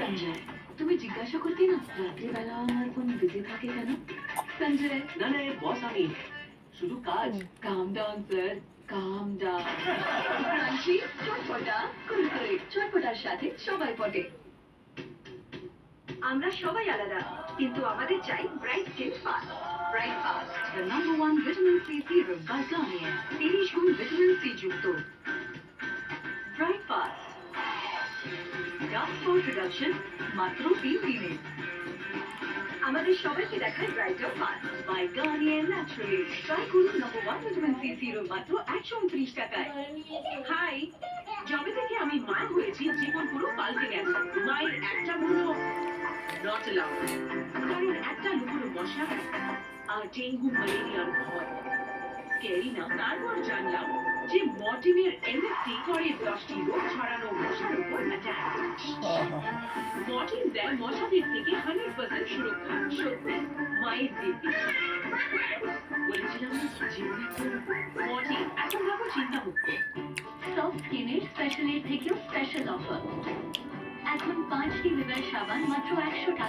সঞ্জয়, তুমি জিজ্ঞাসা করতে না রাত্রিবেলা আমার ফোন বিজি থাকে কেন? সঞ্জয়, না না বস আমি শুধু কাজ। Calm down sir, calm down. Crunchy, চটপটা, কুরকুরে, চটপটার সাথে সবাই পটে। আমরা সবাই আলাদা, কিন্তু আমাদের চাই bright skin fast. Bright fast, the #1 vitamin C serum by Garnier। 30 গুণ ভিটামিন সি যুক্ত। Bright fast, dark spot reduction মাত্র 3 দিনে। আমাদের সবাইকে দেখায় brighter fast by Garnier naturally. Try করুন #1 ভিটামিন সি সিরাম মাত্র 129 টাকায়। হাই, যবে থেকে আমি মা হয়েছি জীবন পুরো পাল্টে গেছে। মায়ের একটা মুড়ো নট অ্যালাউড, কারণ একটা লুকোনো মশা আর ডেঙ্গু ম্যালেরিয়ার ভয়। স্কেরি না। তারপর জানলাম যে মর্টিনের এমএসটি করে 10টি রোগ ছড়ানো মশার উপর অ্যাটাক। মর্টিন দেয় মশাদের থেকে 100% সুরক্ষা। সত্যি মায়ের দিব্যি। বলেছিলাম না জীবনে মর্টিন, এখন ভাবো চিন্তা মুক্ত। সফট স্কিনের স্পেশালের থেকেও স্পেশাল অফার। এখন 5টি লিভার সাবান মাত্র 100 টাকা।